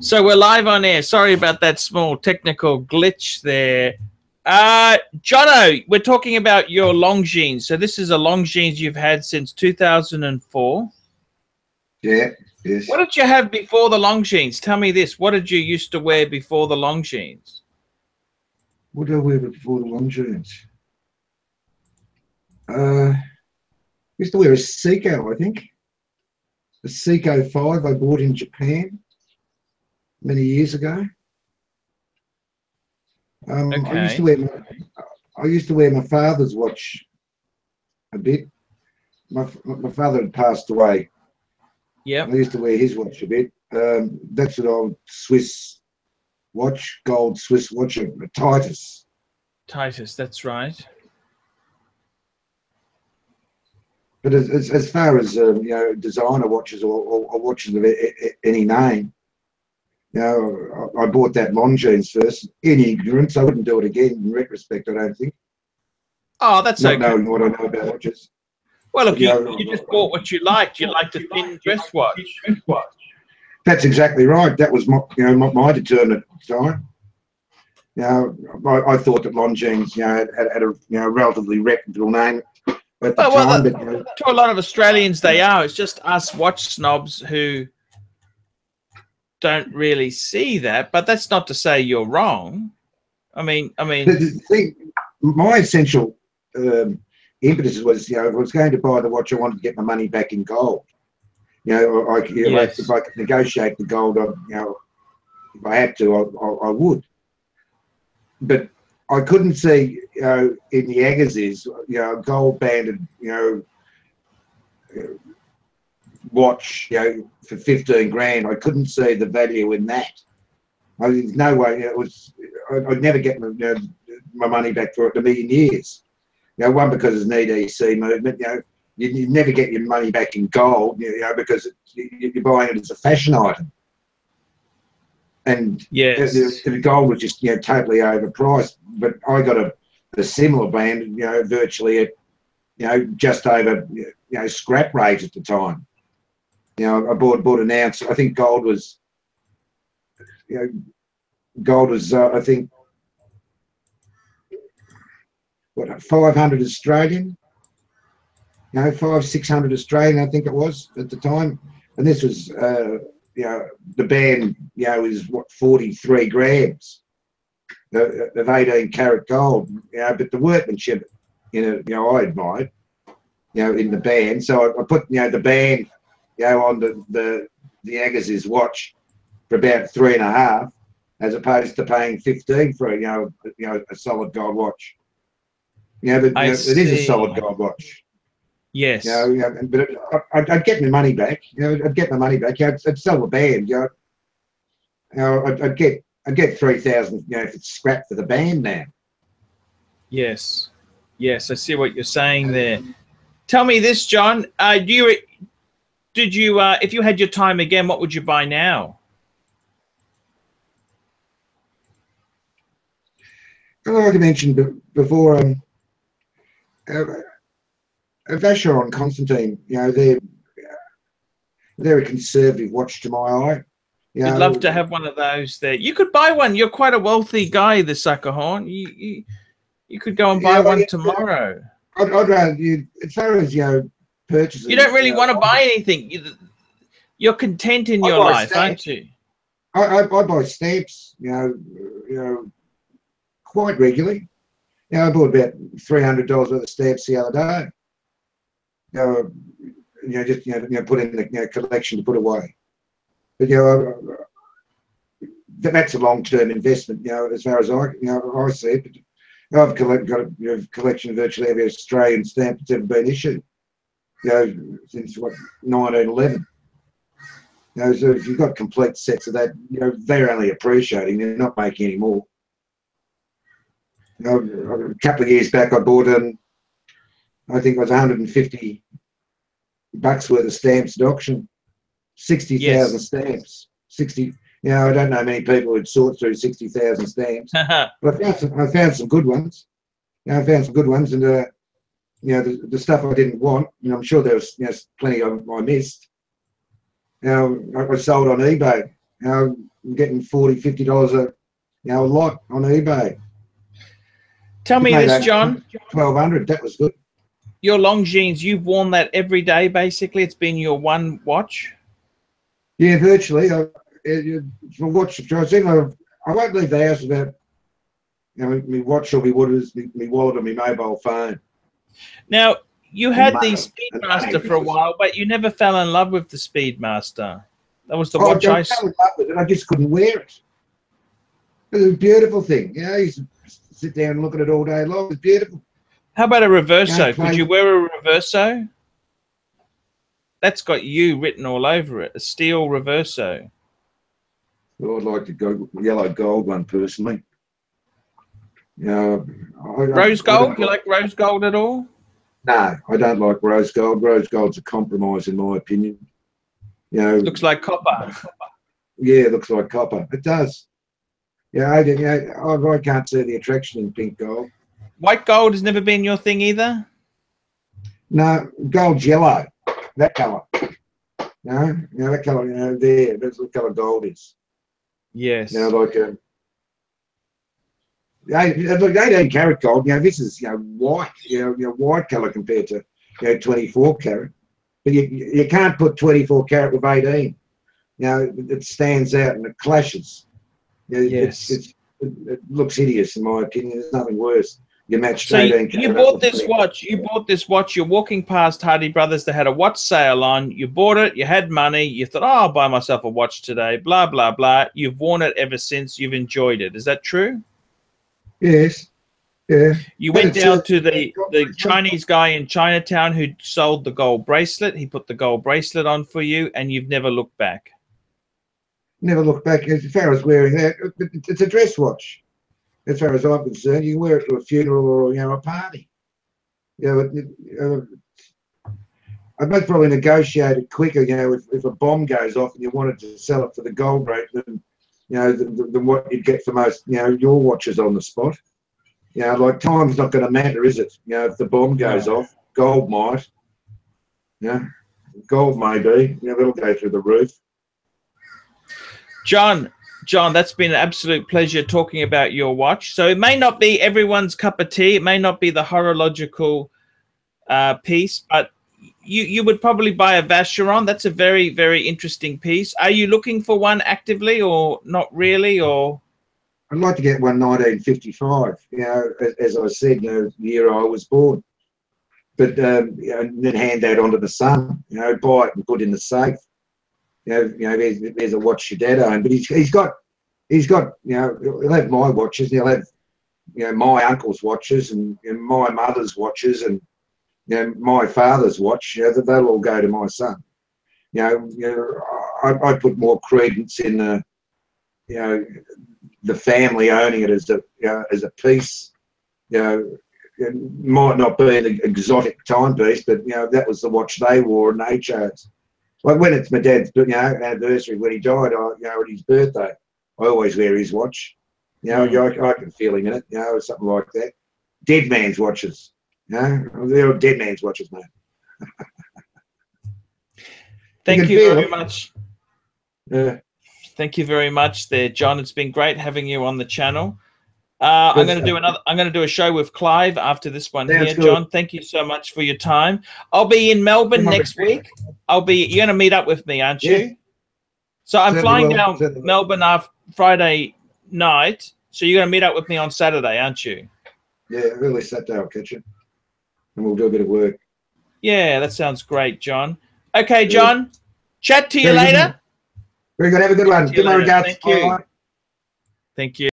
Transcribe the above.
So we're live on air. Sorry about that small technical glitch there. Jono, we're talking about your Longines. So this is a Longines you've had since 2004. Yeah, yes. What did you have before the Longines? Tell me this. What did you used to wear before the Longines? What did I wear before the Longines? I used to wear a Seiko, I think. A Seiko 5 I bought in Japan many years ago. Okay. I used to wear my father's watch a bit. My father had passed away. Yeah. I used to wear his watch a bit. That's an old Swiss watch, gold Swiss watch, a Titus. Titus, that's right. But as far as you know, designer watches or watches of any name, you know, I bought that Longines first in ignorance. I wouldn't do it again in retrospect, I don't think. Oh, that's not okay. knowing what I know about watches. Well, look, But, you just bought what you liked. You liked a thin dress watch. That's exactly right. That was my, you know, my determinant at the time. You know, I thought that Longines, you know, had a you know relatively reputable name at the time. But, you know, to a lot of Australians, they are. It's just us watch snobs who don't really see that. But that's not to say you're wrong. I mean, the thing, my essential impetus was, you know, if I was going to buy the watch, I wanted to get my money back in gold. You know, if I could negotiate the gold, you know, if I had to, I would. But I couldn't see, you know, in the Agassiz, you know, a gold banded, you know, watch, you know, for 15 grand. I couldn't see the value in that. There's no way. It was. I'd never get my money back for it in a million years. You know, one, because it's an EDC movement. You know, you never get your money back in gold. You know, because you're buying it as a fashion item. And yes, the gold was just, you know, totally overpriced. But I got a similar band, you know, virtually at, you know, just over, you know, scrap rate at the time. You know, I bought an ounce. I think gold was, you know, gold was I think what, 500 Australian. You know, 500-600 Australian, I think it was at the time. And this was you know, the band, you know, is what, 43 grams of 18 karat gold. You know, but the workmanship in it, you know, I admired, you know, in the band. So I put, you know, the band, you know, on the Agassiz watch for about 3.5, as opposed to paying 15 for you know a solid gold watch. You know, but you know, it is a solid gold watch. Yes. You know, but I'd get my money back. You know, I'd get my money back. You know, I'd sell the band. You know, I'd get 3,000. You know, if it's scrap for the band now. Yes. Yes, I see what you're saying there. Tell me this, John. Did you if you had your time again, what would you buy now? Like I mentioned before, Vacheron Constantine, you know, they're a conservative watch to my eye. You know, You'd love to have one of those there. You could buy one. You're quite a wealthy guy, the SUKAHORN. You could go and buy one tomorrow. I'd rather you, as far as, you know, purchasing. You don't really want to buy anything. You're content in your life, aren't you? I buy stamps, you know, quite regularly. You know, I bought about $300 worth of stamps the other day. You know, just you know, put in the collection to put away. But you know, that's a long-term investment. You know, as far as I see it. But I've got a collection of virtually every Australian stamp that's ever been issued. You know, since what, 1911. You know, so if you've got complete sets of that, you know, they're only appreciating. They're not making any more. You know, a couple of years back, I bought I think it was $150 worth of stamps at auction. 60,000 stamps. 60. You know, I don't know many people who'd sort through 60,000 stamps, but I found some good ones. You know, I found some good ones, and you know, the stuff I didn't want. You know, I'm sure there was, you know, plenty I missed. You know, I sold on eBay. You know, getting $40, $50 a lot on eBay. Tell me this, John. 1,200. That was good. Your Longines, you've worn that every day, basically. It's been your one watch. Yeah, virtually. For watch choosing, I won't leave the house without, my watch or my wallet or my mobile phone. Now, you had the Speedmaster for a while, but you never fell in love with the Speedmaster. That was the watch I fell in love with it. I just couldn't wear it. It was a beautiful thing. You used to sit down and look at it all day long. It was beautiful. How about a Reverso? Could you wear a Reverso? That's got you written all over it. A steel Reverso. Well, I'd like to go yellow gold one personally. Rose gold? You like rose gold at all? No, I don't like rose gold. Rose gold's a compromise, in my opinion. Looks like copper. Yeah, it looks like copper. It does. I can't see the attraction in pink gold. White gold has never been your thing either? No, gold's yellow. That colour. That colour, there. That's what colour gold is. Yes. Like 18 karat gold. This is white. White colour compared to 24 karat. But you can't put 24 karat with 18. It stands out and it clashes. Yes. It looks hideous in my opinion. There's nothing worse. You matched so 18 you bought this watch. You bought this watch. You're walking past Hardy Brothers. They had a watch sale on. You bought it. You had money. You thought, oh, I'll buy myself a watch today. Blah, blah, blah. You've worn it ever since. You've enjoyed it. Is that true? Yes. Yeah. You went down to the Chinese guy in Chinatown who sold the gold bracelet. He put the gold bracelet on for you, and you've never looked back. Never looked back. As far as wearing that, it's a dress watch. As far as I'm concerned, you can wear it to a funeral or a party. I'd most probably negotiate it quicker. If a bomb goes off and you wanted to sell it for the gold rate, than what you'd get for most your watches on the spot. Like time's not going to matter, is it? If the bomb goes off, gold might. Gold may be. It'll go through the roof. John, that's been an absolute pleasure talking about your watch. So it may not be everyone's cup of tea. It may not be the horological piece, but you would probably buy a Vacheron. That's a very, very interesting piece. Are you looking for one actively or not really? Or I'd like to get one 1955, as I said, the year I was born. But and then hand that on to the son, buy it and put in the safe. There's a watch your dad owned, but he's got, he'll have my watches, and he'll have, my uncle's watches and my mother's watches and, my father's watch. They'll all go to my son. I put more credence in the family owning it as a piece. It might not be an exotic timepiece, but that was the watch they wore and they chose. Like when it's my dad's anniversary, when he died, at his birthday, I always wear his watch. I can feel him in it, or something like that. Dead man's watches. They're dead man's watches, mate. Thank you very much. Yeah. Thank you very much there, John. It's been great having you on the channel. I'm going to do a show with Clive after this one here, John. Thank you so much for your time. I'll be in Melbourne next week. You're going to meet up with me, aren't you? Yeah. So I'm flying down Melbourne after Friday night. So you're going to meet up with me on Saturday, aren't you? Yeah, early Saturday I'll catch you. And we'll do a bit of work. Yeah, that sounds great, John. Okay, John. Chat to you later. Very good. Have a good one. Give my regards. Thank you. Thank you.